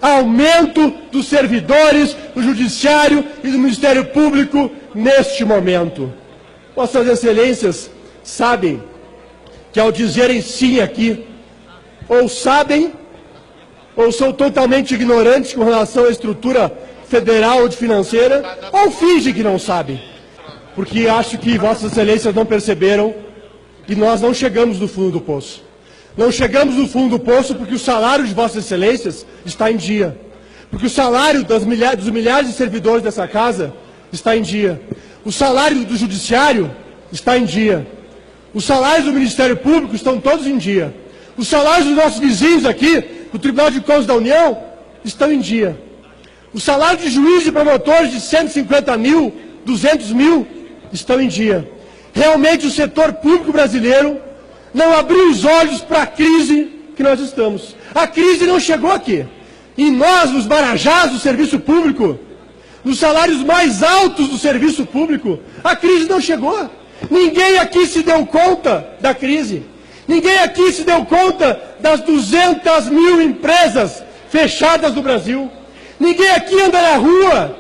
aumento dos servidores do Judiciário e do Ministério Público neste momento. Vossas Excelências sabem que ao dizerem sim aqui, ou sabem, ou são totalmente ignorantes com relação à estrutura federal ou financeira, ou fingem que não sabem. Porque acho que Vossas Excelências não perceberam que nós não chegamos no fundo do poço. Não chegamos no fundo do poço porque o salário de Vossas Excelências está em dia. Porque o salário dos milhares de servidores dessa casa está em dia. O salário do Judiciário está em dia. Os salários do Ministério Público estão todos em dia. Os salários dos nossos vizinhos aqui, do Tribunal de Contas da União, estão em dia. Os salários de juízes e promotores de 150 mil, 200 mil, estão em dia. Realmente o setor público brasileiro não abriu os olhos para a crise que nós estamos. A crise não chegou aqui. E nós, nos marajás do serviço público, nos salários mais altos do serviço público, a crise não chegou. Ninguém aqui se deu conta da crise. Ninguém aqui se deu conta das 200 mil empresas fechadas no Brasil. Ninguém aqui anda na rua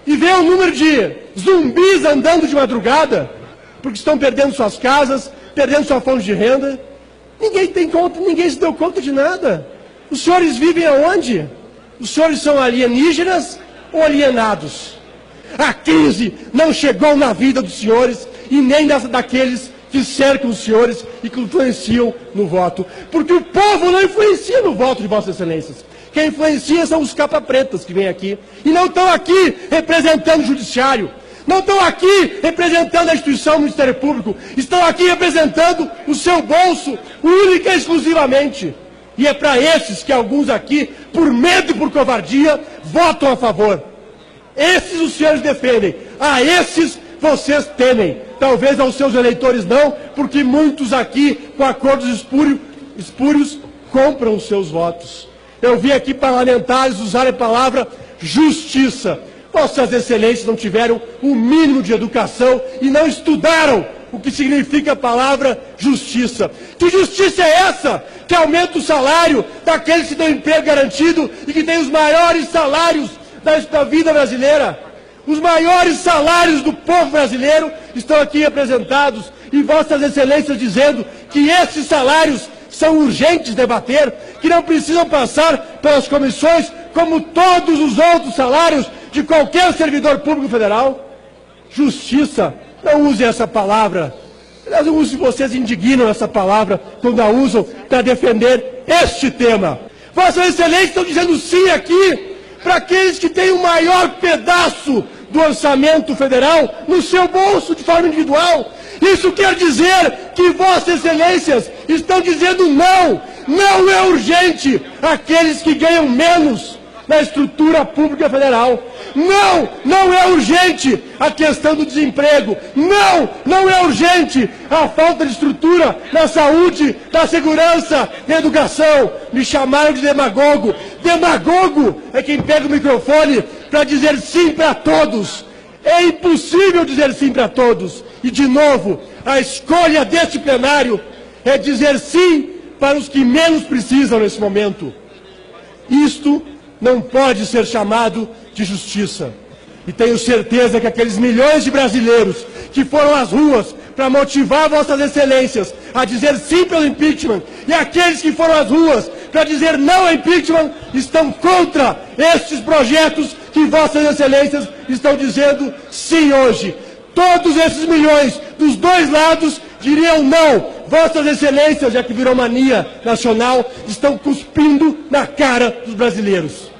e vê o número de zumbis andando de madrugada, porque estão perdendo suas casas, perdendo sua fonte de renda. Ninguém tem conta, ninguém se deu conta de nada. Os senhores vivem aonde? Os senhores são alienígenas ou alienados? A crise não chegou na vida dos senhores e nem daqueles que cercam os senhores e que influenciam no voto. Porque o povo não influencia no voto de Vossas Excelências. Quem influencia são os capa-pretas que vêm aqui. E não estão aqui representando o Judiciário. Não estão aqui representando a instituição do Ministério Público. Estão aqui representando o seu bolso, única e exclusivamente. E é para esses que alguns aqui, por medo e por covardia, votam a favor. Esses os senhores defendem. A esses vocês temem. Talvez aos seus eleitores não, porque muitos aqui, com acordos espúrios, compram os seus votos. Eu vi aqui parlamentares usarem a palavra justiça. Vossas Excelências não tiveram o mínimo de educação e não estudaram o que significa a palavra justiça. Que justiça é essa? Que aumenta o salário daqueles que têm emprego garantido e que têm os maiores salários da vida brasileira. Os maiores salários do povo brasileiro estão aqui representados e Vossas Excelências dizendo que esses salários são urgentes de debater, que não precisam passar pelas comissões como todos os outros salários de qualquer servidor público federal. Justiça, não use essa palavra. Aliás, vocês indignam essa palavra quando a usam para defender este tema. Vossas Excelências estão dizendo sim aqui para aqueles que têm o maior pedaço do orçamento federal no seu bolso de forma individual. Isso quer dizer que Vossas Excelências estão dizendo não, não é urgente aqueles que ganham menos na estrutura pública federal. Não, não é urgente a questão do desemprego. Não, não é urgente a falta de estrutura na saúde, na segurança, na educação. Me chamaram de demagogo. Demagogo é quem pega o microfone para dizer sim para todos. É impossível dizer sim para todos. E, de novo, a escolha deste plenário é dizer sim para os que menos precisam nesse momento. Isto não pode ser chamado de justiça. E tenho certeza que aqueles milhões de brasileiros que foram às ruas para motivar Vossas Excelências a dizer sim pelo impeachment, e aqueles que foram às ruas para dizer não ao impeachment, estão contra estes projetos que Vossas Excelências estão dizendo sim hoje. Todos esses milhões dos dois lados diriam não. Vossas Excelências, já que virou mania nacional, estão cuspindo na cara dos brasileiros.